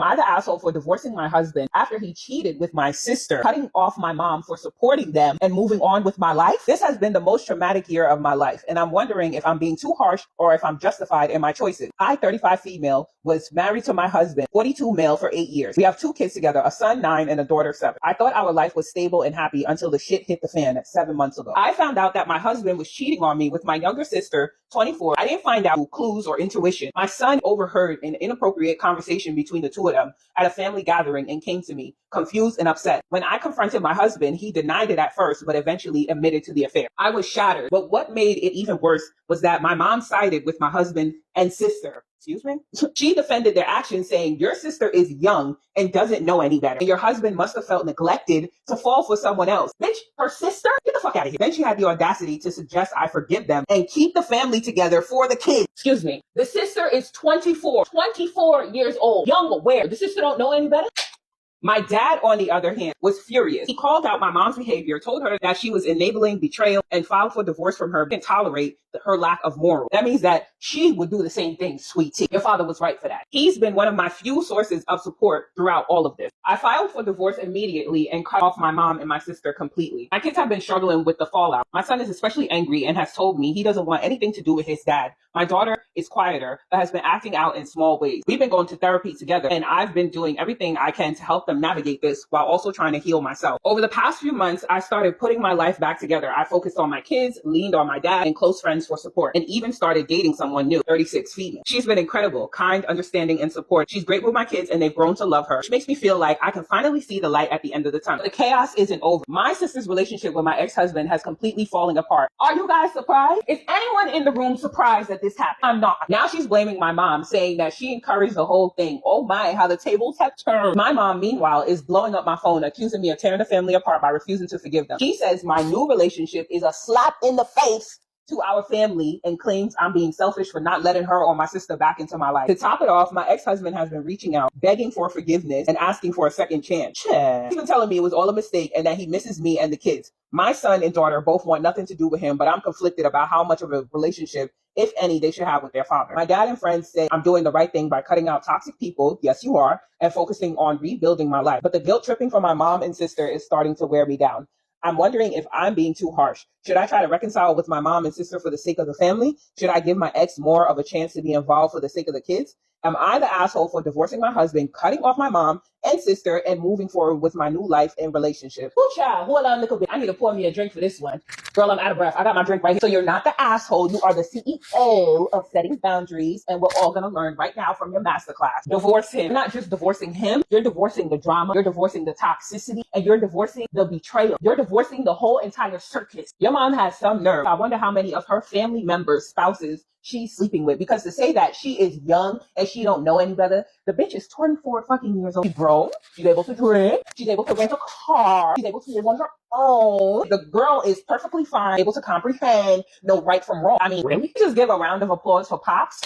Am I the asshole for divorcing my husband after he cheated with my sister, cutting off my mom for supporting them and moving on with my life? This has been the most traumatic year of my life, and I'm wondering if I'm being too harsh or if I'm justified in my choices. I, 35 female, was married to my husband, 42 male, for 8 years. We have 2 kids together, a son 9 and a daughter 7. I thought our life was stable and happy until the shit hit the fan at 7 months ago. I found out that my husband was cheating on me with my younger sister, 24. I didn't find out through clues or intuition. My son overheard an inappropriate conversation between the two of them at a family gathering and came to me, confused and upset. When I confronted my husband, he denied it at first, but eventually admitted to the affair. I was shattered, but what made it even worse was that my mom sided with my husband and sister. Excuse me? She defended their actions, saying, your sister is young and doesn't know any better. And your husband must have felt neglected to fall for someone else. Bitch, her sister? Get the fuck out of here. Then she had the audacity to suggest I forgive them and keep the family together for the kids. Excuse me. The sister is 24 years old. Young where? The sister don't know any better? My dad, on the other hand, was furious. He called out my mom's behavior, told her that she was enabling betrayal, and filed for divorce from her and tolerate her lack of moral. That means that she would do the same thing, sweet tea. Your father was right for that. He's been one of my few sources of support throughout all of this. I filed for divorce immediately and cut off my mom and my sister completely. My kids have been struggling with the fallout. My son is especially angry and has told me he doesn't want anything to do with his dad. My daughter is quieter, but has been acting out in small ways. We've been going to therapy together, and I've been doing everything I can to help them navigate this while also trying to heal myself. Over the past few months, I started putting my life back together. I focused on my kids, leaned on my dad and close friends for support, and even started dating someone new, 36 female. She's been incredible, kind, understanding, and support. She's great with my kids, and they've grown to love her, which makes me feel like I can finally see the light at the end of the tunnel. The chaos isn't over. My sister's relationship with my ex-husband has completely fallen apart. Are you guys surprised? Is anyone in the room surprised that this happened? I'm not. Now she's blaming my mom, saying that she encouraged the whole thing. Oh my, how the tables have turned. My mom, meanwhile, is blowing up my phone, accusing me of tearing the family apart by refusing to forgive them. She says my new relationship is a slap in the face to our family and claims I'm being selfish for not letting her or my sister back into my life. To top it off, my ex-husband has been reaching out, begging for forgiveness and asking for a second chance. He's been telling me it was all a mistake and that he misses me and the kids. My son and daughter both want nothing to do with him, but I'm conflicted about how much of a relationship, if any, they should have with their father. My dad and friends say I'm doing the right thing by cutting out toxic people, yes you are, and focusing on rebuilding my life. But the guilt tripping from my mom and sister is starting to wear me down. I'm wondering if I'm being too harsh. Should I try to reconcile with my mom and sister for the sake of the family? Should I give my ex more of a chance to be involved for the sake of the kids? Am I the asshole for divorcing my husband, cutting off my mom and sister, and moving forward with my new life and relationship? Oh, child, hold on a little bit. I need to pour me a drink for this one. Girl, I'm out of breath. I got my drink right here. So you're not the asshole. You are the CEO of setting boundaries, and we're all going to learn right now from your masterclass. Divorce him. You're not just divorcing him. You're divorcing the drama. You're divorcing the toxicity, and you're divorcing the betrayal. You're divorcing the whole entire circus. Your mom has some nerve. I wonder how many of her family members, spouses, she's sleeping with, because to say that she is young and she don't know any better, the bitch is 24 fucking years old. She's grown. She's able to drink. She's able to rent a car. She's able to live on her own. The girl is perfectly fine, able to comprehend no right from wrong. I mean, really? Just give a round of applause for Pops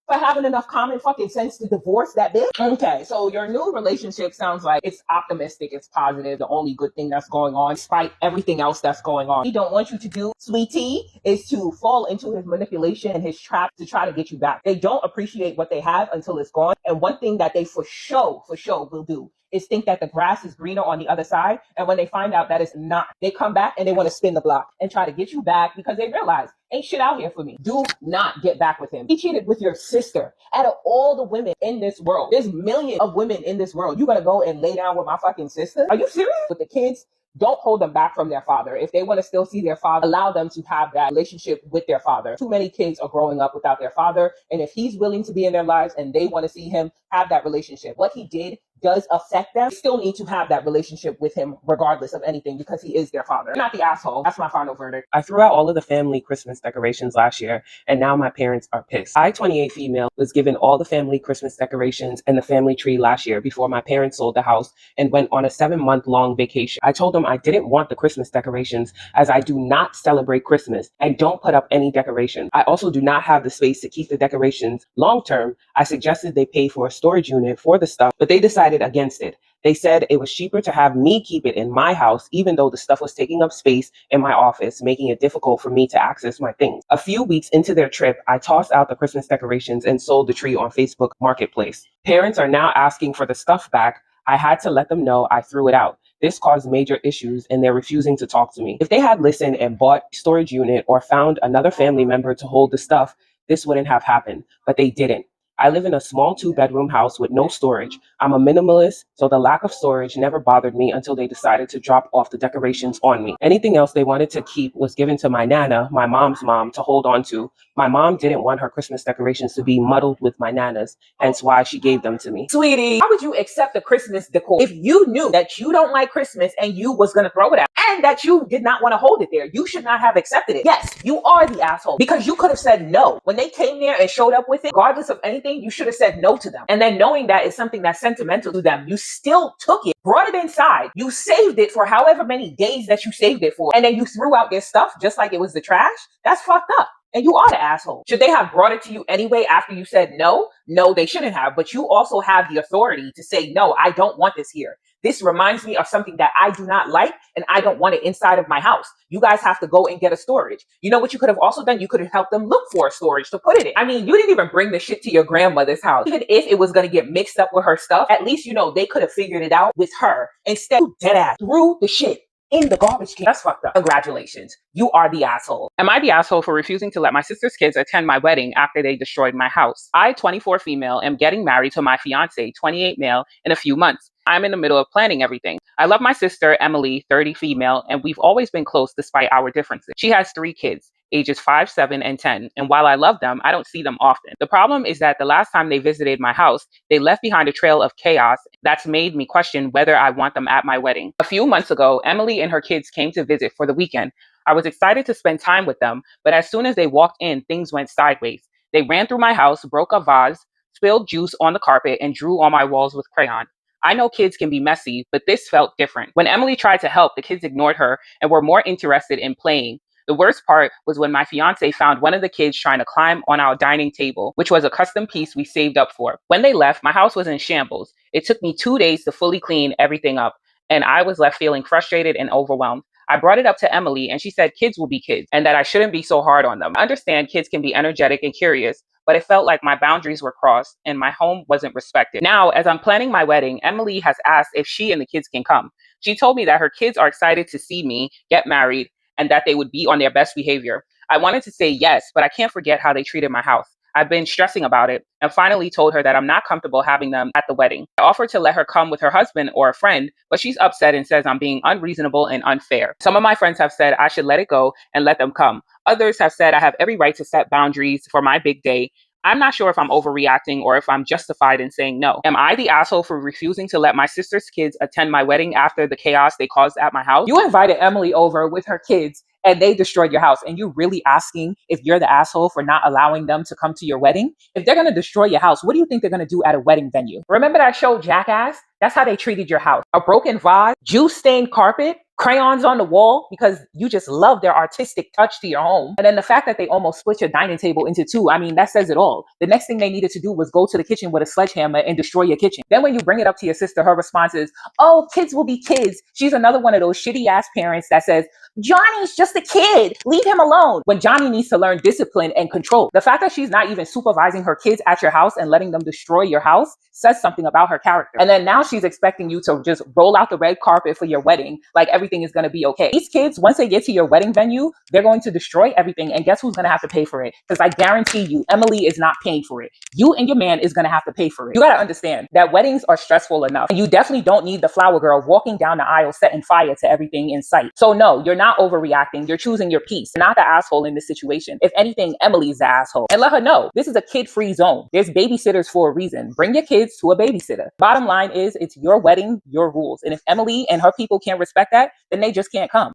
for having enough common fucking sense to divorce that bitch. Okay, so your new relationship sounds like it's optimistic, it's positive, the only good thing that's going on, despite everything else that's going on. He don't want you to do, sweetie, is to fall into his manipulation and his trap to try to get you back. They don't appreciate what they have until it's gone. And one thing that they for sure will do is think that the grass is greener on the other side. And when they find out that it's not, they come back and they want to spin the block and try to get you back because they realize ain't shit out here for me. Do not get back with him. He cheated with your sister. Out of all the women in this world, there's millions of women in this world. You gonna go and lay down with my fucking sister? Are you serious? With the kids, don't hold them back from their father. If they want to still see their father, allow them to have that relationship with their father. Too many kids are growing up without their father. And if he's willing to be in their lives and they want to see him have that relationship, what he did does affect them. They still need to have that relationship with him regardless of anything because he is their father. You're not the asshole. That's my final verdict. I threw out all of the family Christmas decorations last year, and now my parents are pissed. I, 28 female, was given all the family Christmas decorations and the family tree last year before my parents sold the house and went on a 7-month-long vacation. I told them I didn't want the Christmas decorations as I do not celebrate Christmas and don't put up any decorations. I also do not have the space to keep the decorations long term. I suggested they pay for a storage unit for the stuff, but they decided decided against it. They said it was cheaper to have me keep it in my house, even though the stuff was taking up space in my office, making it difficult for me to access my things. A few weeks into their trip, I tossed out the Christmas decorations and sold the tree on Facebook Marketplace. Parents are now asking for the stuff back. I had to let them know I threw it out. This caused major issues and they're refusing to talk to me. If they had listened and bought a storage unit or found another family member to hold the stuff, this wouldn't have happened, but they didn't. I live in a small 2-bedroom house with no storage. I'm a minimalist, so the lack of storage never bothered me until they decided to drop off the decorations on me. Anything else they wanted to keep was given to my nana, my mom's mom, to hold on to. My mom didn't want her Christmas decorations to be muddled with my nana's, hence why she gave them to me. Sweetie, how would you accept a Christmas decor if you knew that you don't like Christmas and you was going to throw it out and that you did not want to hold it there? You should not have accepted it. Yes, you are the asshole because you could have said no. When they came there and showed up with it, regardless of anything, you should have said no to them. And then knowing that it's something that's sentimental to them, you still took it, brought it inside, you saved it for however many days that you saved it for, and then you threw out their stuff just like it was the trash. That's fucked up. And you are the asshole. Should they have brought it to you anyway after you said no? No, they shouldn't have. But you also have the authority to say, no, I don't want this here. This reminds me of something that I do not like and I don't want it inside of my house. You guys have to go and get a storage. You know what you could have also done? You could have helped them look for a storage to put it in. I mean, you didn't even bring the shit to your grandmother's house. Even if it was going to get mixed up with her stuff, at least, they could have figured it out with her. Instead, you dead ass threw the shit in the garbage can. That's fucked up. Congratulations. You are the asshole. Am I the asshole for refusing to let my sister's kids attend my wedding after they destroyed my house? I, 24 female, am getting married to my fiance, 28 male, in a few months. I'm in the middle of planning everything. I love my sister, Emily, 30 female, and we've always been close despite our differences. She has 3 kids, ages 5, 7, and 10, and while I love them, I don't see them often. The problem is that the last time they visited my house, they left behind a trail of chaos that's made me question whether I want them at my wedding. A few months ago, Emily and her kids came to visit for the weekend. I was excited to spend time with them, but as soon as they walked in, things went sideways. They ran through my house, broke a vase, spilled juice on the carpet, and drew on my walls with crayon. I know kids can be messy, but this felt different. When Emily tried to help, the kids ignored her and were more interested in playing. The worst part was when my fiance found one of the kids trying to climb on our dining table, which was a custom piece we saved up for. When they left, my house was in shambles. It took me 2 days to fully clean everything up, and I was left feeling frustrated and overwhelmed. I brought it up to Emily and she said kids will be kids and that I shouldn't be so hard on them. I understand kids can be energetic and curious, but it felt like my boundaries were crossed and my home wasn't respected. Now, as I'm planning my wedding, Emily has asked if she and the kids can come. She told me that her kids are excited to see me get married and that they would be on their best behavior. I wanted to say yes, but I can't forget how they treated my house. I've been stressing about it and finally told her that I'm not comfortable having them at the wedding. I offered to let her come with her husband or a friend, but she's upset and says I'm being unreasonable and unfair. Some of my friends have said I should let it go and let them come. Others have said I have every right to set boundaries for my big day. I'm not sure if I'm overreacting or if I'm justified in saying no. Am I the asshole for refusing to let my sister's kids attend my wedding after the chaos they caused at my house? You invited Emily over with her kids and they destroyed your house. And you really asking if you're the asshole for not allowing them to come to your wedding? If they're going to destroy your house, what do you think they're going to do at a wedding venue? Remember that show Jackass? That's how they treated your house. A broken vase, juice stained carpet, crayons on the wall because you just love their artistic touch to your home. And then the fact that they almost split your dining table into 2, I mean, that says it all. The next thing they needed to do was go to the kitchen with a sledgehammer and destroy your kitchen. Then when you bring it up to your sister, her response is, oh, kids will be kids. She's another one of those shitty ass parents that says, Johnny's just a kid. Leave him alone. When Johnny needs to learn discipline and control. The fact that she's not even supervising her kids at your house and letting them destroy your house says something about her character. And then now she's expecting you to just roll out the red carpet for your wedding like everything is going to be okay. These kids, once they get to your wedding venue, they're going to destroy everything. And guess who's going to have to pay for it? Because I guarantee you, Emily is not paying for it. You and your man is going to have to pay for it. You got to understand that weddings are stressful enough. And you definitely don't need the flower girl walking down the aisle setting fire to everything in sight. So no, you're not overreacting. You're choosing your peace. You're not the asshole in this situation. If anything, Emily's the asshole. And let her know, this is a kid-free zone. There's babysitters for a reason. Bring your kids to a babysitter. Bottom line is, it's your wedding, your rules. And if Emily and her people can't respect that, then they just can't come.